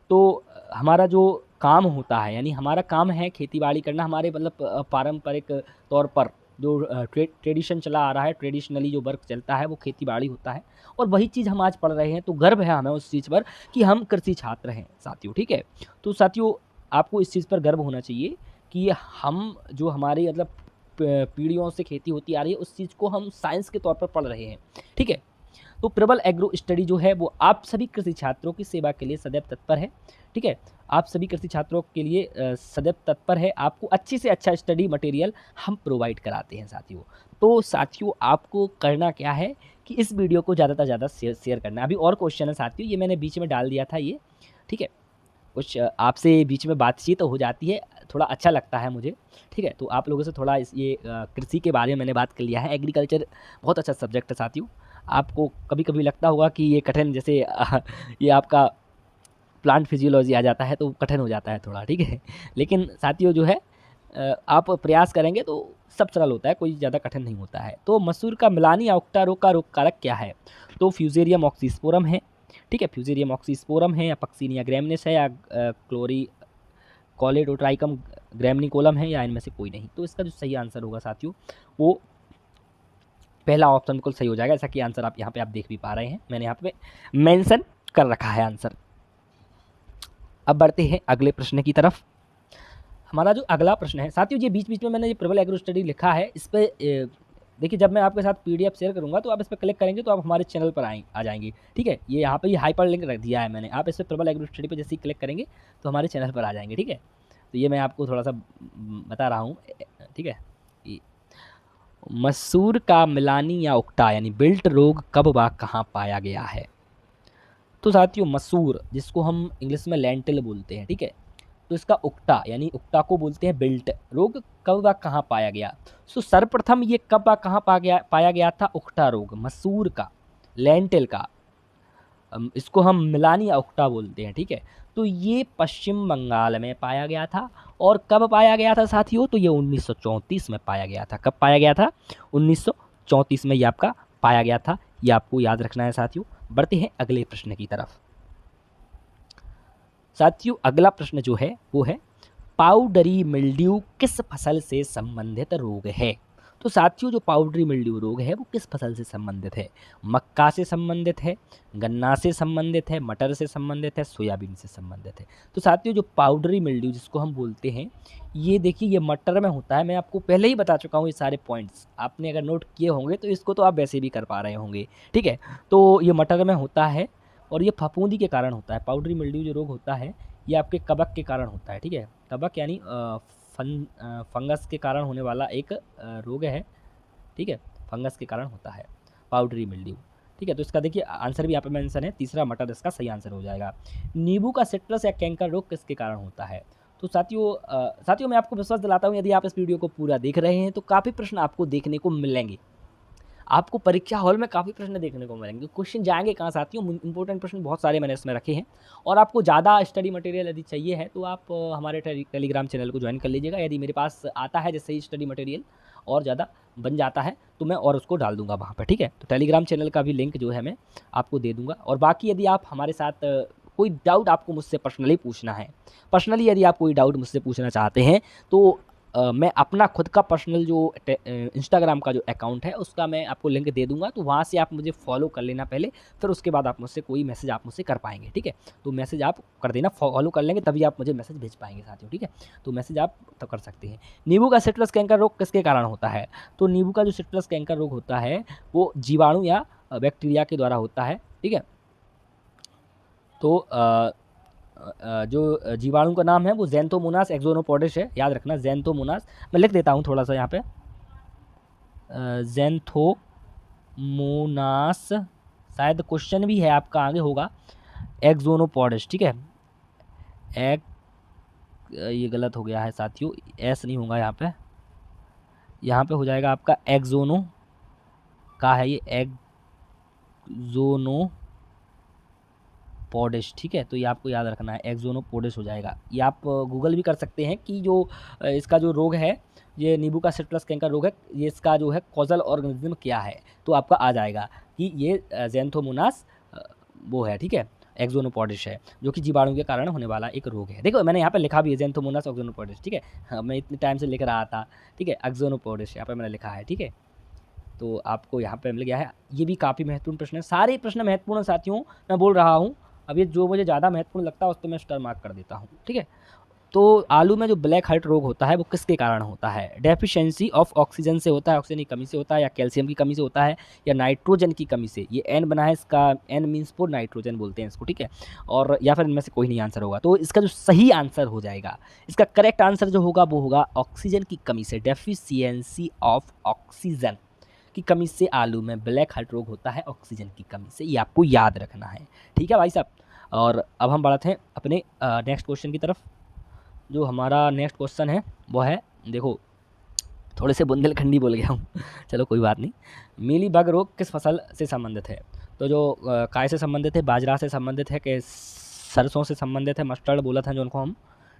तो हमारा जो काम होता है यानी हमारा काम है खेती बाड़ी करना, हमारे मतलब पारंपरिक तौर पर जो ट्रेडिशन चला आ रहा है, ट्रेडिशनली जो वर्क चलता है वो खेती बाड़ी होता है और वही चीज़ हम आज पढ़ रहे हैं। तो गर्व है हमें उस चीज़ पर कि हम कृषि छात्र हैं साथियों, ठीक है। तो साथियों आपको इस चीज़ पर गर्व होना चाहिए कि हम जो हमारी मतलब पीढ़ियों से खेती होती आ रही है उस चीज़ को हम साइंस के तौर पर पढ़ रहे हैं, ठीक है। तो प्रबल एग्रो स्टडी जो है वो आप सभी कृषि छात्रों की सेवा के लिए सदैव तत्पर है, ठीक है। आप सभी कृषि छात्रों के लिए सदैव तत्पर है। आपको अच्छे से अच्छा स्टडी मटेरियल हम प्रोवाइड कराते हैं साथियों। तो साथियों आपको करना क्या है कि इस वीडियो को ज़्यादा से ज़्यादा शेयर करना है। अभी और क्वेश्चन है साथियों, ये मैंने बीच में डाल दिया था ये, ठीक है। कुछ आपसे बीच में बातचीत हो जाती है, थोड़ा अच्छा लगता है मुझे, ठीक है। तो आप लोगों से थोड़ा ये कृषि के बारे में मैंने बात कर लिया है। एग्रीकल्चर बहुत अच्छा सब्जेक्ट है साथियों। आपको कभी कभी लगता होगा कि ये कठिन, जैसे ये आपका प्लांट फिजियोलॉजी आ जाता है तो कठिन हो जाता है थोड़ा, ठीक है। लेकिन साथियों जो है आप प्रयास करेंगे तो सब सरल होता है, कोई ज़्यादा कठिन नहीं होता है। तो मसूर का मिलानी या उक्टा रोग का रोग कारक क्या है? तो फ्यूजेरियम ऑक्सीस्पोरम है, ठीक है। फ्यूजेरियम ऑक्सीस्पोरम है या पक्सीनिया ग्रैमिनेस है या क्लोरी कॉलेडोट्राइकम ग्रैमनिकोलम है या इनमें से कोई नहीं? तो इसका जो सही आंसर होगा साथियों वो पहला ऑप्शन बिल्कुल सही हो जाएगा। ऐसा कि आंसर आप यहाँ पे आप देख भी पा रहे हैं, मैंने यहाँ पे मेंशन कर रखा है आंसर। अब बढ़ते हैं अगले प्रश्न की तरफ। हमारा जो अगला प्रश्न है साथियों, ये बीच बीच में मैंने ये प्रबल एग्रो स्टडी लिखा है, इस पर देखिए जब मैं आपके साथ पीडीएफ शेयर करूंगा तो आप इस पर क्लिक करेंगे तो आप हमारे चैनल पर आ जाएंगे, ठीक है। ये यहाँ पे ये हाइपर लिंक रख दिया है मैंने, आप इस पर प्रबल एग्रो स्टडी पर जैसे ही क्लिक करेंगे तो हमारे चैनल पर आ जाएंगे, ठीक है। तो ये मैं आपको थोड़ा सा बता रहा हूँ, ठीक है। मसूर का मिलानी या उक्टा यानी बिल्ट रोग कब व कहाँ पाया गया है? तो साथियों मसूर जिसको हम इंग्लिश में लेंटिल बोलते हैं, ठीक है। तो इसका उक्टा यानी उक्टा को बोलते हैं बिल्ट रोग, कब व कहाँ पाया गया? सो सर्वप्रथम ये कब व कहाँ पाया गया था? उक्टा रोग मसूर का, लेंटिल का, इसको हम मिलानी या उक्टा बोलते हैं, ठीक है। तो ये पश्चिम बंगाल में पाया गया था। और कब पाया गया था साथियों? तो ये 1934 में पाया गया था। कब पाया गया था? 1934 में ये आपका पाया गया था, ये आपको याद रखना है साथियों। बढ़ते हैं अगले प्रश्न की तरफ। साथियों अगला प्रश्न जो है वो है पाउडरी मिल्ड्यू किस फसल से संबंधित रोग है? तो साथियों जो पाउडरी मिल्ड्यू रोग है वो किस फसल से संबंधित है? मक्का से संबंधित है, गन्ना से संबंधित है, मटर से संबंधित है, सोयाबीन से संबंधित है। तो साथियों जो पाउडरी मिल्ड्यू जिसको हम बोलते हैं, ये देखिए ये मटर में होता है। मैं आपको पहले ही बता चुका हूँ ये सारे पॉइंट्स, आपने अगर नोट किए होंगे तो इसको तो आप वैसे भी कर पा रहे होंगे, ठीक है। तो ये मटर में होता है और ये फफूंदी के कारण होता है। पाउडरी मिल्ड्यू जो रोग होता है ये आपके कवक के कारण होता है, ठीक है। कवक यानी फंगस के कारण होने वाला एक रोग है, ठीक है। फंगस के कारण होता है पाउडरी मिल्ड्यू, ठीक है। तो इसका देखिए आंसर भी यहाँ पे मेंशन है, तीसरा मटर इसका सही आंसर हो जाएगा। नींबू का सिट्रस या कैंकर रोग किसके कारण होता है? तो साथियों मैं आपको विश्वास दिलाता हूँ, यदि आप इस वीडियो को पूरा देख रहे हैं तो काफ़ी प्रश्न आपको देखने को मिलेंगे। आपको परीक्षा हॉल में काफ़ी प्रश्न देखने को मिलेंगे। क्वेश्चन जाएंगे कहाँ साथियों, इंपॉर्टेंट प्रश्न बहुत सारे मैंने इसमें रखे हैं। और आपको ज़्यादा स्टडी मटेरियल यदि चाहिए है तो आप हमारे टेलीग्राम चैनल को ज्वाइन कर लीजिएगा। यदि मेरे पास आता है जैसे ही स्टडी मटेरियल और ज़्यादा बन जाता है तो मैं और उसको डाल दूंगा वहाँ पर, ठीक है। तो टेलीग्राम चैनल का भी लिंक जो है मैं आपको दे दूँगा। और बाकी यदि आप हमारे साथ कोई डाउट आपको मुझसे पर्सनली पूछना है, पर्सनली यदि आप कोई डाउट मुझसे पूछना चाहते हैं तो मैं अपना खुद का पर्सनल जो इंस्टाग्राम का जो अकाउंट है उसका मैं आपको लिंक दे दूंगा, तो वहाँ से आप मुझे फॉलो कर लेना पहले, फिर उसके बाद आप मुझसे कोई मैसेज आप मुझसे कर पाएंगे, ठीक है। तो मैसेज आप कर देना, फॉलो कर लेंगे तभी आप मुझे मैसेज भेज पाएंगे साथियों, ठीक है। तो मैसेज आप तो कर सकते हैं। नींबू का सिट्रस कैंकर रोग किसके कारण होता है? तो नींबू का जो सिट्रस कैंकर रोग होता है वो जीवाणु या बैक्टीरिया के द्वारा होता है, ठीक है। तो जो जीवाणु का नाम है वो ज़ैंथोमोनास एक्सोनोपोडिस है, याद रखना ज़ैंथोमोनास। मैं लिख देता हूँ थोड़ा सा यहाँ पे, ज़ैंथोमोनास, शायद क्वेश्चन भी है आपका आगे होगा, एक्सोनोपोडिस, ठीक है। ये गलत हो गया है साथियों, एस नहीं होगा यहाँ पे हो जाएगा आपका एक्सोनो का है ये एक्सोनो पोडिस, ठीक है। तो ये आपको याद रखना है, एक्सोनोपोडिस हो जाएगा। ये आप गूगल भी कर सकते हैं कि जो इसका जो रोग है, ये नींबू का सिट्रस कैंकर रोग है, ये इसका जो है कॉजल ऑर्गेनिज्म क्या है, तो आपका आ जाएगा कि ये ज़ैंथोमोनास वो है, ठीक है, एक्सोनोपोडिस है, जो कि जीवाणु के कारण होने वाला एक रोग है। देखो मैंने यहाँ पे लिखा भी है ज़ैंथोमोनास एक्सोनोपोडिस, ठीक है। हाँ, मैं इतने टाइम से लिख रहा था, ठीक है, एक्सोनोपोडिस यहाँ पे मैंने लिखा है, ठीक है। तो आपको यहाँ पे मिल गया है। ये भी काफ़ी महत्वपूर्ण प्रश्न है, सारे प्रश्न महत्वपूर्ण साथियों, मैं बोल रहा हूँ। अब ये जो मुझे ज़्यादा महत्वपूर्ण लगता है उस पर मैं स्टार मार्क कर देता हूँ, ठीक है। तो आलू में जो ब्लैक हार्ट रोग होता है वो किसके कारण होता है? डेफिशिएंसी ऑफ ऑक्सीजन से होता है, ऑक्सीजन की कमी से होता है, या कैल्शियम की कमी से होता है, या नाइट्रोजन की कमी से। ये एन बना है, इसका एन मीन्स फॉर नाइट्रोजन बोलते हैं इसको, ठीक है। और या फिर इनमें से कोई नहीं आंसर होगा। तो इसका जो सही आंसर हो जाएगा, इसका करेक्ट आंसर जो होगा वो होगा ऑक्सीजन की कमी से, डेफिशिएंसी ऑफ ऑक्सीजन की कमी से आलू में ब्लैक हार्ट रोग होता है, ऑक्सीजन की कमी से। ये आपको याद रखना है, ठीक है भाई साहब। और अब हम बढ़ते हैं अपने नेक्स्ट क्वेश्चन की तरफ। जो हमारा नेक्स्ट क्वेश्चन है वो है, देखो थोड़े से बुंदेलखंडी बोल गया हूँ चलो कोई बात नहीं। मीली बग रोग किस फसल से संबंधित है? तो जो काय से संबंधित है, बाजरा से संबंधित है, कि सरसों से संबंधित है, मस्टर्ड बोला था जो उनको हम,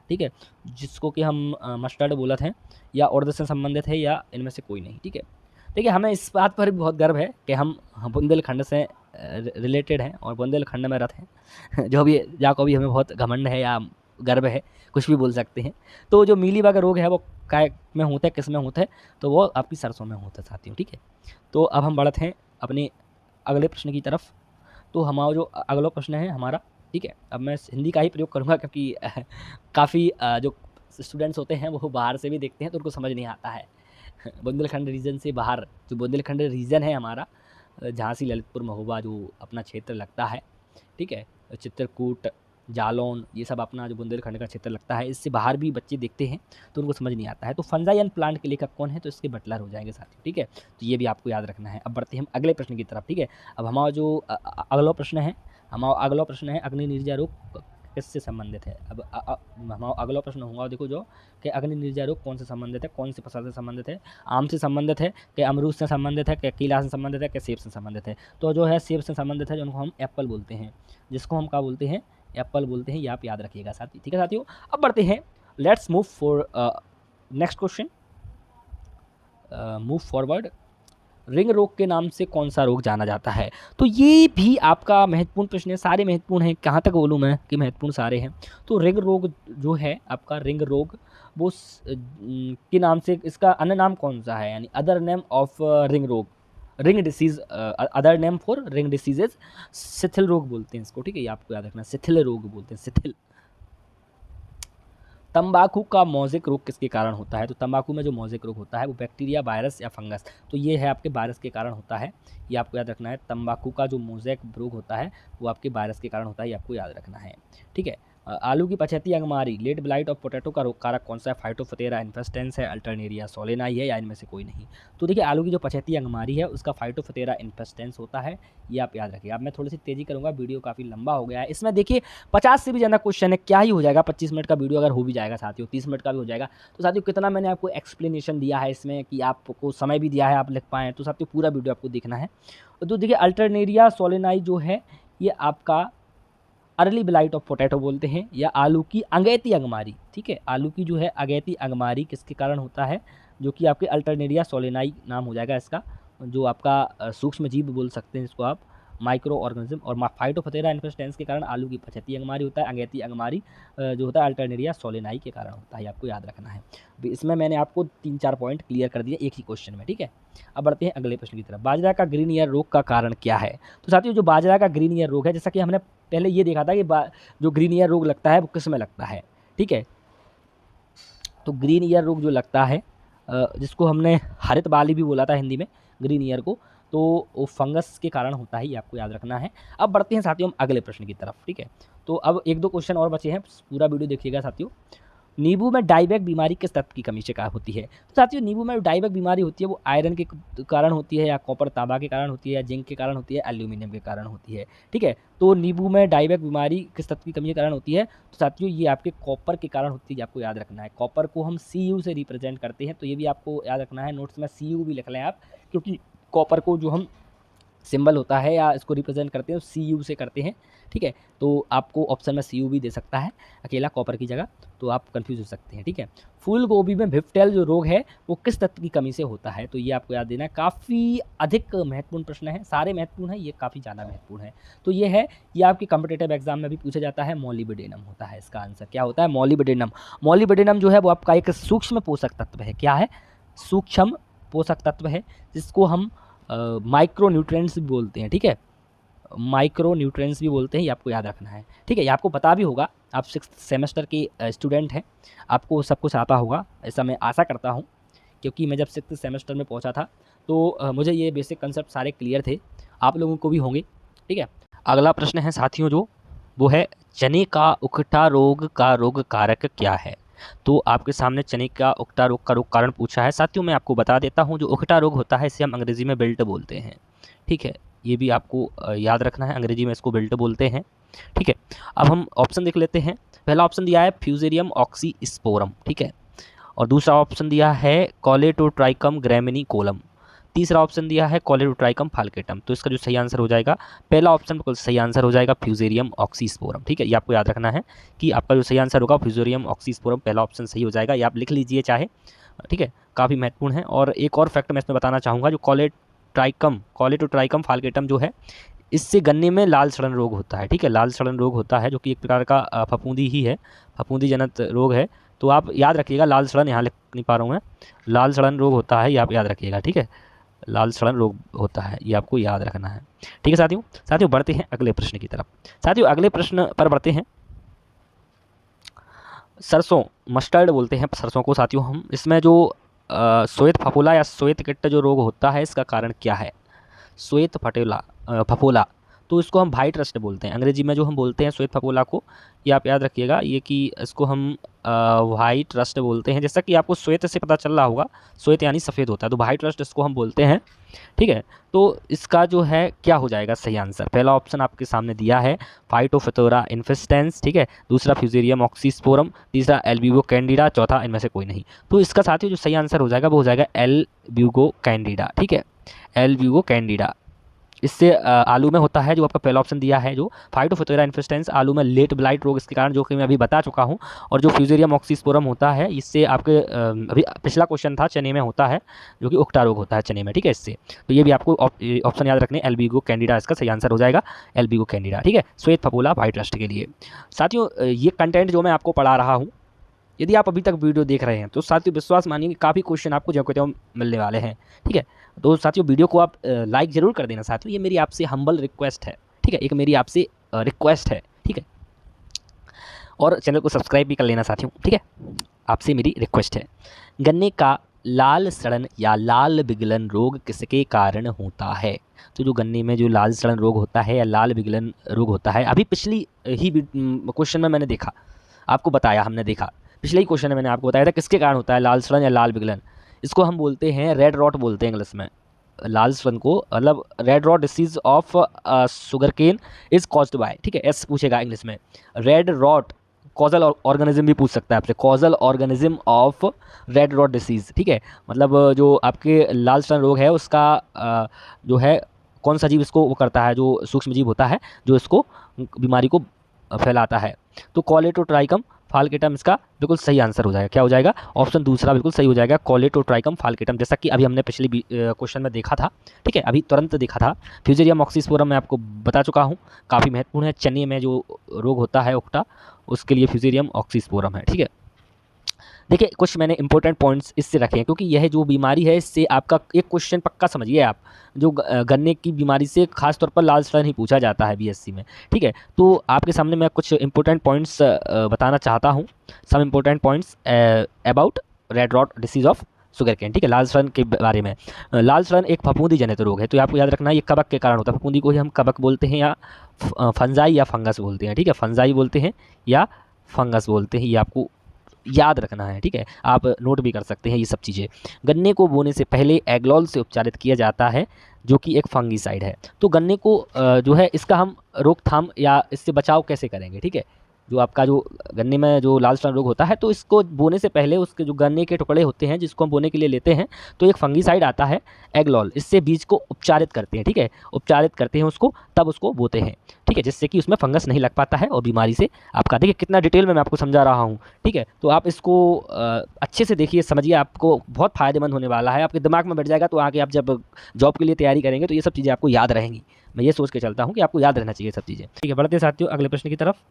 ठीक है, जिसको कि हम मस्टर्ड बोला थे, या उड़द से संबंधित है, या इनमें से कोई नहीं, ठीक है। देखिए हमें इस बात पर भी बहुत गर्व है कि हम बुंदेलखंड से रिलेटेड हैं और बुंदेलखंड में रथ हैं जो भी जाको भी हमें बहुत घमंड है या गर्व है, कुछ भी बोल सकते हैं। तो जो मीली बग रोग है वो काय में होता है, किस में होता है? तो वो आपकी सरसों में होता है साथियों, ठीक है। तो अब हम बढ़ते हैं अपने अगले प्रश्न की तरफ। तो हमारा जो अगला प्रश्न है हमारा, ठीक है, अब मैं हिंदी का ही प्रयोग करूँगा क्योंकि काफ़ी जो स्टूडेंट्स होते हैं वो बाहर से भी देखते हैं तो उनको समझ नहीं आता है बुंदेलखंड रीजन से बाहर, जो बुंदेलखंड रीजन है हमारा, झांसी, ललितपुर, महोबा जो अपना क्षेत्र लगता है, ठीक है, चित्रकूट, जालौन, ये सब अपना जो बुंदेलखंड का क्षेत्र लगता है, इससे बाहर भी बच्चे देखते हैं तो उनको समझ नहीं आता है। तो फंजाई एंड प्लांट के लेखक कौन है? तो इसके बटलर हो जाएंगे साथियों, ठीक है। तो ये भी आपको याद रखना है। अब बढ़ते हैं हम अगले प्रश्न की तरफ, ठीक है। अब हमारा जो अगला प्रश्न है, अग्नि निर्जा रोग किससे संबंधित है? अब हमारा अगला प्रश्न होगा, देखो जो कि अग्नि निर्जा रोग कौन से संबंधित है, कौन सी फसल से संबंधित है? आम से संबंधित है, कि अमरूद से संबंधित है, कि केला से संबंधित है, कि सेब से संबंधित है? तो जो है सेब से संबंधित है, जिनको हम एप्पल बोलते हैं, जिसको हम क्या बोलते हैं? एप्पल बोलते हैं। ये आप याद रखिएगा साथी, ठीक है साथियों। अब बढ़ते हैं, let's move for next question, move forward. Ring रोग के नाम से कौन सा रोग जाना जाता है? तो ये भी आपका महत्वपूर्ण प्रश्न है, सारे महत्वपूर्ण हैं, कहाँ तक बोलूँ मैं कि महत्वपूर्ण सारे हैं। तो रिंग रोग जो है आपका, रिंग रोग वो के नाम से, इसका अन्य नाम कौन सा है, यानी अदर नेम ऑफ रिंग रोग, ring disease, other name for ring diseases, शिथिल रोग बोलते हैं इसको, ठीक है, ये आपको याद रखना, शिथिल रोग बोलते हैं, शिथिल। तंबाकू का मोज़ेक रोग किसके कारण होता है? तो तंबाकू में जो मोज़ेक रोग होता है वो बैक्टीरिया, वायरस या फंगस, तो ये है आपके वायरस के कारण होता है, ये आपको याद रखना है। तंबाकू का जो मोज़ेक रोग होता है वो आपके वायरस के कारण होता है, ये आपको याद रखना है, ठीक है। आलू की पछेती अंगमारी, लेट ब्लाइट ऑफ पोटैटो का रोग कारक कौन सा है? फाइटोफथेरा इन्फेस्टेंस है, अल्टरनेरिया सोलेनाई है, या इनमें से कोई नहीं? तो देखिए आलू की जो पछेती अंगमारी है उसका फाइटोफथेरा इन्फेस्टेंस होता है, ये आप याद रखिए। अब मैं थोड़ी सी तेज़ी करूँगा, वीडियो काफ़ी लंबा हो गया है, इसमें देखिए 50 से भी ज़्यादा क्वेश्चन है, क्या ही हो जाएगा 25 मिनट का वीडियो अगर हो भी जाएगा साथियों, 30 मिनट का भी हो जाएगा। तो साथियों कितना मैंने आपको एक्सप्लेनेशन दिया है इसमें कि आपको समय भी दिया है आप लिख पाएँ, तो साथियों पूरा वीडियो आपको देखना है। तो देखिए अल्टरनेरिया सोलेनाई जो है ये आपका अर्ली ब्लाइट ऑफ पोटैटो बोलते हैं, या आलू की अगेती अंगमारी, ठीक है, आलू की जो है अगेती अंगमारी किसके कारण होता है? जो कि आपके अल्टरनेरिया सोलेनाई नाम हो जाएगा इसका, जो आपका सूक्ष्म जीव बोल सकते हैं इसको आप, माइक्रो ऑर्गेनिज्म। और फाइटोफथेरा इन्फेस्टेंस के कारण आलू की पछेती अंगमारी होता है, अगेती अंगमारी जो होता है अल्टरनेरिया सोलेनाई के कारण होता है, आपको याद रखना है। इसमें मैंने आपको 3-4 पॉइंट क्लियर कर दिए एक ही क्वेश्चन में, ठीक है। अब बढ़ते हैं अगले प्रश्न की तरफ। बाजरा का ग्रीन ईयर रोग का कारण क्या है? तो साथियों जो बाजरा का ग्रीन ईयर रोग है, जैसा कि हमने पहले ये देखा था कि जो ग्रीन ईयर रोग लगता है वो किस में लगता है, ठीक है। तो ग्रीन ईयर रोग जो लगता है जिसको हमने हरित बाली भी बोला था हिंदी में ग्रीन ईयर को, तो वो फंगस के कारण होता है, ये आपको याद रखना है। अब बढ़ते हैं साथियों हम अगले प्रश्न की तरफ, ठीक है। तो अब 1-2 क्वेश्चन और बचे हैं, पूरा वीडियो देखिएगा साथियों। नींबू में डाइबैक बीमारी किस तत्व की कमी से का होती है? तो साथियों नींबू में डाइबैक बीमारी होती है वो आयरन के कारण होती है, या कॉपर तांबा के कारण होती है, या जिंक के कारण होती है, एल्यूमिनियम के कारण होती है, ठीक है। तो नींबू में डाइबैक बीमारी किस तत्व की कमी के कारण होती है? तो साथियों ये आपके कॉपर के कारण होती है, आपको याद रखना है। कॉपर को हम Cu से रिप्रेजेंट करते हैं, तो ये भी आपको याद रखना है, नोट्स में Cu भी लिख लें आप, क्योंकि कॉपर को जो हम सिंबल होता है या इसको रिप्रेजेंट करते हैं Cu से करते हैं, ठीक है। तो आपको ऑप्शन में Cu भी दे सकता है अकेला कॉपर की जगह, तो आप कंफ्यूज हो सकते हैं, ठीक है। फूल गोभी में भिप्टेल जो रोग है वो किस तत्व की कमी से होता है? तो ये आपको याद देना है, काफ़ी अधिक महत्वपूर्ण प्रश्न है, सारे महत्वपूर्ण है, ये काफ़ी ज़्यादा महत्वपूर्ण है। तो ये है, ये आपके कॉम्पिटिटिव एग्जाम में भी पूछा जाता है, मॉलिब्डेनम होता है इसका आंसर। क्या होता है? मॉलिब्डेनम। मॉलिब्डेनम जो है वो आपका एक सूक्ष्म पोषक तत्व है। क्या है? सूक्ष्म पोषक तत्व है, जिसको हम माइक्रो न्यूट्रिएंट्स भी बोलते हैं, ठीक है, माइक्रो न्यूट्रिएंट्स भी बोलते हैं, ये आपको याद रखना है, ठीक है। ये आपको पता भी होगा, आप 6th सेमेस्टर के स्टूडेंट हैं, आपको सब कुछ आता होगा, ऐसा मैं आशा करता हूँ, क्योंकि मैं जब 6th सेमेस्टर में पहुँचा था तो मुझे ये बेसिक कंसेप्ट सारे क्लियर थे, आप लोगों को भी होंगे, ठीक है। अगला प्रश्न है साथियों जो वो है, चने का उकठा रोग का रोग कारक क्या है? तो आपके सामने चने का उकठा रोग का रोग कारण पूछा है। साथियों मैं आपको बता देता हूँ, जो उकठा रोग होता है इसे हम अंग्रेजी में बिल्ट बोलते हैं, ठीक है, ये भी आपको याद रखना है, अंग्रेजी में इसको बिल्ट बोलते हैं, ठीक है। अब हम ऑप्शन देख लेते हैं। पहला ऑप्शन दिया है फ्यूजेरियम ऑक्सीस्पोरम, ठीक है, और दूसरा ऑप्शन दिया है कॉलेटोट्राइकम ग्रैमिनिकोलम, तीसरा ऑप्शन दिया है कॉलेटोट्राइकम फाल्केटम। तो इसका जो सही आंसर हो जाएगा, पहला ऑप्शन बिल्कुल सही आंसर हो जाएगा फ्यूजेरियम ऑक्सीस्पोरम, ठीक है। ये आपको याद रखना है कि आपका जो सही आंसर होगा फ्यूजेरियम ऑक्सीस्पोरम, पहला ऑप्शन सही हो जाएगा, ये आप लिख लीजिए चाहे, ठीक है, काफ़ी महत्वपूर्ण है। और एक और फैक्ट मैं इसमें बताना चाहूँगा, जो कॉलेटोट्राइकम फाल्केटम जो है, इससे गन्ने में लाल सड़न रोग होता है, ठीक है, लाल सड़न रोग होता है, जो कि एक प्रकार का फफूंदी ही है, फफूंदी जनित रोग है। तो आप याद रखिएगा, लाल सड़न यहाँ लिख नहीं पा रहा हूँ मैं, लाल सड़न रोग होता है, ये आप याद रखिएगा, ठीक है, लाल सड़न रोग होता है, ये आपको याद रखना है, ठीक है साथियों। साथियों बढ़ते हैं अगले प्रश्न की तरफ। साथियों अगले प्रश्न पर बढ़ते हैं। सरसों, मस्टर्ड बोलते हैं सरसों को साथियों हम, इसमें जो श्वेत फफोला या श्वेत कीट जो रोग होता है इसका कारण क्या है? श्वेत फफोला, तो इसको हम वाइट रस्ट बोलते हैं, अंग्रेजी में जो हम बोलते हैं श्वेत फफोला को, ये आप याद रखिएगा, ये कि इसको हम वाइट रस्ट बोलते हैं। जैसा कि आपको श्वेत से पता चल रहा होगा, श्वेत यानी सफ़ेद होता है, तो वाइट रस्ट इसको हम बोलते हैं, ठीक है। तो इसका जो है क्या हो जाएगा सही आंसर? पहला ऑप्शन आपके सामने दिया है फाइटोफथोरा इन्फेस्टेंस, ठीक है, दूसरा फ्यूजेरियम ऑक्सीस्पोरम, तीसरा एल्ब्यूगो कैंडिडा, चौथा इनमें से कोई नहीं। तो इसका साथियों जो सही आंसर हो जाएगा वो हो जाएगा एल्ब्यूगो कैंडिडा, ठीक है, एल्ब्यूगो कैंडिडा। इससे आलू में होता है, जो आपका पहला ऑप्शन दिया है, जो फाइटोफथोरा इन्फेस्टेंस आलू में लेट ब्लाइट रोग इसके कारण, जो कि मैं अभी बता चुका हूं, और जो फ्यूजेरियम ऑक्सीस्पोरम होता है, इससे आपके अभी पिछला क्वेश्चन था, चने में होता है, जो कि उकठा रोग होता है चने में, ठीक है, इससे। तो ये भी आपको ऑप्शन याद रखने, एल्ब्यूगो कैंडिडा इसका सही आंसर हो जाएगा, एल्ब्यूगो कैंडिडा, ठीक है, श्वेत फफोला वाइट रस्ट के लिए। साथियों ये कंटेंट जो मैं आपको पढ़ा रहा हूँ यदि आप अभी तक वीडियो देख रहे हैं तो साथियों विश्वास मानिए कि काफ़ी क्वेश्चन आपको जो कहते हो मिलने वाले हैं। ठीक है, तो साथियों वीडियो को आप लाइक ज़रूर कर देना साथियों, ये मेरी आपसे हम्बल रिक्वेस्ट है। ठीक है, एक मेरी आपसे रिक्वेस्ट है। ठीक है, और चैनल को सब्सक्राइब भी कर लेना साथियों। ठीक है, आपसे मेरी रिक्वेस्ट है। गन्ने का लाल सड़न या लाल विगलन रोग किसके कारण होता है? तो जो गन्ने में जो लाल सड़न रोग होता है या लाल विगलन रोग होता है, अभी पिछली ही क्वेश्चन में मैंने देखा, आपको बताया, हमने देखा पिछले ही क्वेश्चन में मैंने आपको बताया था किसके कारण होता है लाल सड़न या लाल विगलन। इसको हम बोलते हैं रेड रॉट बोलते हैं इंग्लिश में। लाल सड़न को मतलब red rot disease of sugar cane is caused by. ठीक है, एस पूछेगा इंग्लिश में। रेड रॉट कॉजल ऑर्गेनिज्म भी पूछ सकता है आपसे, causal organism of red rot disease. ठीक है, मतलब जो आपके लाल सड़न रोग है उसका जो है कौन सा जीव इसको वो करता है, जो सूक्ष्म जीव होता है जो इसको बीमारी को फैलाता है। तो कॉलेटोट्राइकम फाल्केटम इसका बिल्कुल सही आंसर हो जाएगा। क्या हो जाएगा? ऑप्शन दूसरा बिल्कुल सही हो जाएगा, कॉलेटोट्राइकम फाल्केटम, जैसा कि अभी हमने पिछले क्वेश्चन में देखा था। ठीक है, अभी तुरंत देखा था। फ्यूजेरियम ऑक्सीस्पोरम मैं आपको बता चुका हूँ, काफ़ी महत्वपूर्ण है। चने में जो रोग होता है उकटा, उसके लिए फ्यूजेरियम ऑक्सीस्पोरम है। ठीक है, देखिए कुछ मैंने इंपॉर्टेंट पॉइंट्स इससे रखे हैं, क्योंकि यह जो बीमारी है इससे आपका एक क्वेश्चन पक्का समझिए आप, जो गन्ने की बीमारी से खास तौर पर लाल सड़न ही पूछा जाता है बीएससी में। ठीक है, तो आपके सामने मैं कुछ इंपॉर्टेंट पॉइंट्स बताना चाहता हूँ, some important points about red rot disease of sugar cane. ठीक है, लाल सड़न के बारे में। लाल सड़न एक फफूंदी जनित रोग है, तो आपको याद रखना है ये कवक के कारण होता है। फफूंदी को ही हम कवक बोलते हैं या फंजाई या फंगस बोलते हैं। ठीक है, फंजाई बोलते हैं या फंगस बोलते हैं, ये आपको याद रखना है। ठीक है, आप नोट भी कर सकते हैं ये सब चीज़ें। गन्ने को बोने से पहले एग्लोल से उपचारित किया जाता है, जो कि एक फंगीसाइड है। तो गन्ने को जो है इसका हम रोकथाम या इससे बचाव कैसे करेंगे? ठीक है, जो आपका जो गन्ने में जो लाल सड़न रोग होता है, तो इसको बोने से पहले उसके जो गन्ने के टुकड़े होते हैं जिसको हम बोने के लिए लेते हैं, तो एक फंगीसाइड आता है एग्लोल, इससे बीज को उपचारित करते हैं। ठीक है, उपचारित करते हैं उसको, तब उसको बोते हैं। ठीक है, जिससे कि उसमें फंगस नहीं लग पाता है और बीमारी से आपका, देखिए कितना डिटेल में मैं आपको समझा रहा हूँ। ठीक है, तो आप इसको अच्छे से देखिए, समझिए, आपको बहुत फ़ायदेमंद होने वाला है, आपके दिमाग में बैठ जाएगा। तो आगे आप जब जॉब के लिए तैयारी करेंगे तो ये सब चीज़ें आपको याद रहेंगी। मैं ये सोच के चलता हूँ कि आपको याद रहना चाहिए सब चीज़ें। ठीक है, बढ़ते हैं साथियों अगले प्रश्न की तरफ।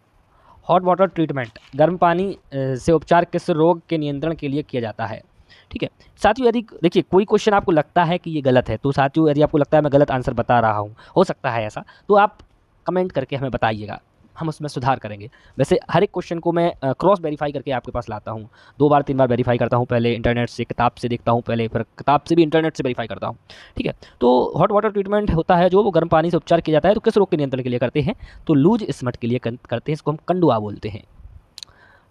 हॉट वाटर ट्रीटमेंट, गर्म पानी से उपचार किस रोग के नियंत्रण के लिए किया जाता है? ठीक है साथियों, यदि देखिए कोई क्वेश्चन आपको लगता है कि ये गलत है, तो साथियों यदि आपको लगता है मैं गलत आंसर बता रहा हूँ, हो सकता है ऐसा, तो आप कमेंट करके हमें बताइएगा, हम उसमें सुधार करेंगे। वैसे हर एक क्वेश्चन को मैं क्रॉस वेरीफाई करके आपके पास लाता हूँ, 2 बार 3 बार वेरीफाई करता हूँ, पहले इंटरनेट से, किताब से देखता हूँ पहले, फिर किताब से भी इंटरनेट से वेरीफाई करता हूँ। ठीक है, तो हॉट वाटर ट्रीटमेंट होता है जो वो गर्म पानी से उपचार किया जाता है, तो किस रोग के नियंत्रण के लिए करते हैं? तो लूज स्मट के लिए करते हैं, इसको हम कंडुआ बोलते हैं।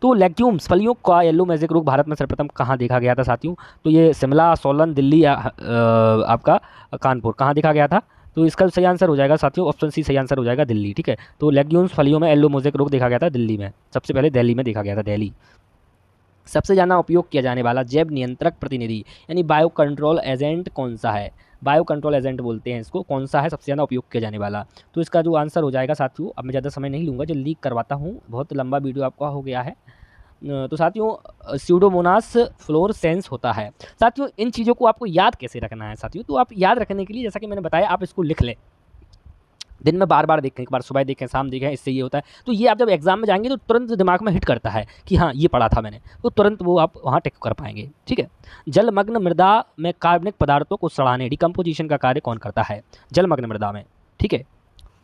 तो लेग्यूम्स फलियों का येलो मैजिक रोग भारत में सर्वप्रथम कहाँ देखा गया था साथियों? तो ये शिमला, सोलन, दिल्ली या आपका कानपुर, कहाँ देखा गया था? तो इसका सही आंसर हो जाएगा साथियों ऑप्शन सी, सही आंसर हो जाएगा दिल्ली। ठीक है, तो लेग्यूम्स फलियों में येलो मोज़ेक रोग देखा गया था दिल्ली में, सबसे पहले दिल्ली में देखा गया था, दिल्ली। सबसे ज़्यादा उपयोग किया जाने वाला जैव नियंत्रक प्रतिनिधि यानी बायो कंट्रोल एजेंट कौन सा है? बायो कंट्रोल एजेंट बोलते हैं इसको, कौन सा है सबसे ज़्यादा उपयोग किया जाने वाला? तो इसका जो आंसर हो जाएगा साथियों, अब मैं ज़्यादा समय नहीं लूँगा, जो लीक करवाता हूँ, बहुत लंबा वीडियो आपका हो गया है। तो साथियों स्यूडोमोनास फ्लोरेसेंस होता है। साथियों इन चीज़ों को आपको याद कैसे रखना है साथियों? तो आप याद रखने के लिए जैसा कि मैंने बताया, आप इसको लिख लें, दिन में बार बार देखें, एक बार सुबह देखें, शाम देखें, इससे ये होता है। तो ये आप जब एग्जाम में जाएंगे तो तुरंत दिमाग में हिट करता है कि हाँ ये पढ़ा था मैंने, तो तुरंत वो आप वहाँ टिक कर पाएंगे। ठीक है, जलमग्न मृदा में कार्बनिक पदार्थों को सड़ाने, डिकम्पोजिशन का कार्य कौन करता है जलमग्न मृदा में? ठीक है,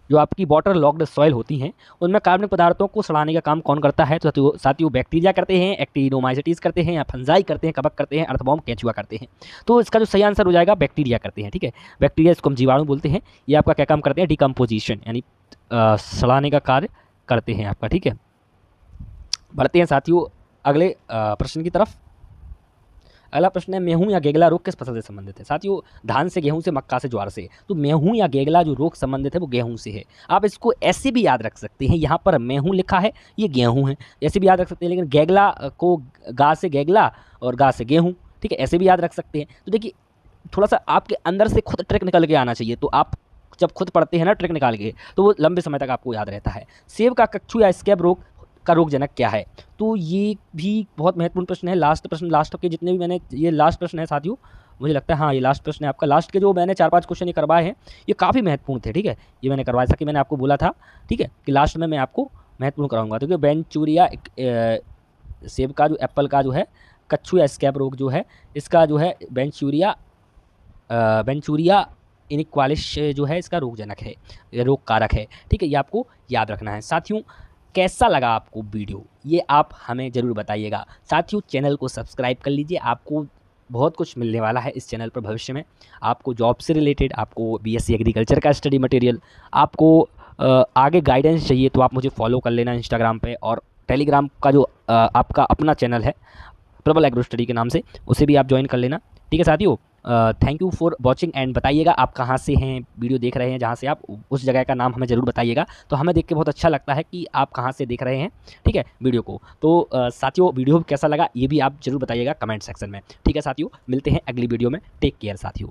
जो आपकी वाटर लॉक्ड सॉइल होती हैं उनमें कार्बनिक पदार्थों को सड़ाने का काम कौन करता है? तो साथियों बैक्टीरिया करते हैं, एक्टिनोमाइसीट्स करते हैं, या फंजाई करते हैं, कवक करते हैं, अर्थवॉर्म, केंचुआ करते हैं। तो इसका जो सही आंसर हो जाएगा बैक्टीरिया करते हैं। ठीक है, बैक्टीरिया, इसको हम जीवाणु बोलते हैं, ये आपका क्या काम करते हैं? डिकम्पोजिशन यानी सड़ाने का कार्य करते हैं आपका। ठीक है, बढ़ते हैं साथियों अगले प्रश्न की तरफ। अगला प्रश्न है, मेहूं या गेगला रोग किस फसल से संबंधित है? साथियों धान से, गेहूं से, मक्का से, ज्वार से। तो मेहूं या गेगला जो रोग संबंधित है वो गेहूं से है। आप इसको ऐसे भी याद रख सकते हैं, यहाँ पर मेहूं लिखा है, ये गेहूं है, ऐसे भी याद रख सकते हैं। लेकिन गेगला को गा से गेगला और गा से गेहूं, ठीक है, ऐसे भी याद रख सकते हैं। तो देखिए थोड़ा सा आपके अंदर से खुद ट्रिक निकल के आना चाहिए, तो आप जब खुद पढ़ते हैं ना ट्रिक निकाल के, तो वो लंबे समय तक आपको याद रहता है। सेब का कच्छू या स्कैब रोग का रोगजनक क्या है? तो ये भी बहुत महत्वपूर्ण प्रश्न है। लास्ट प्रश्न, लास्ट के जितने भी मैंने, ये लास्ट प्रश्न है साथियों, मुझे लगता है हाँ ये लास्ट प्रश्न है आपका। लास्ट के जो मैंने 4-5 क्वेश्चन ये करवाए हैं ये काफ़ी महत्वपूर्ण थे। ठीक है, ये मैंने करवाया था कि मैंने आपको बोला था, ठीक है, कि लास्ट में मैं आपको महत्वपूर्ण कराऊंगा। तो बेंचूरिया सेब का जो एप्पल का जो है कच्छू या स्कैब रोग जो है इसका जो है वेंचूरिया इनिक्वालिस जो है इसका रोगजनक है, रोग कारक है। ठीक है, ये आपको याद रखना है। साथियों, कैसा लगा आपको वीडियो ये आप हमें ज़रूर बताइएगा। साथियों, चैनल को सब्सक्राइब कर लीजिए, आपको बहुत कुछ मिलने वाला है इस चैनल पर भविष्य में। आपको जॉब से रिलेटेड, आपको बीएससी एग्रीकल्चर का स्टडी मटेरियल, आपको आगे गाइडेंस चाहिए तो आप मुझे फॉलो कर लेना इंस्टाग्राम पे, और टेलीग्राम का जो आपका अपना चैनल है प्रबल एग्रो स्टडी के नाम से, उसे भी आप ज्वाइन कर लेना। ठीक है साथियों, thank you for watching and बताइएगा आप कहाँ से हैं, वीडियो देख रहे हैं जहाँ से आप, उस जगह का नाम हमें ज़रूर बताइएगा। तो हमें देख के बहुत अच्छा लगता है कि आप कहाँ से देख रहे हैं, ठीक है, वीडियो को। तो साथियों, वीडियो कैसा लगा ये भी आप ज़रूर बताइएगा कमेंट सेक्शन में। ठीक है साथियों, मिलते हैं अगली वीडियो में। टेक केयर साथियों।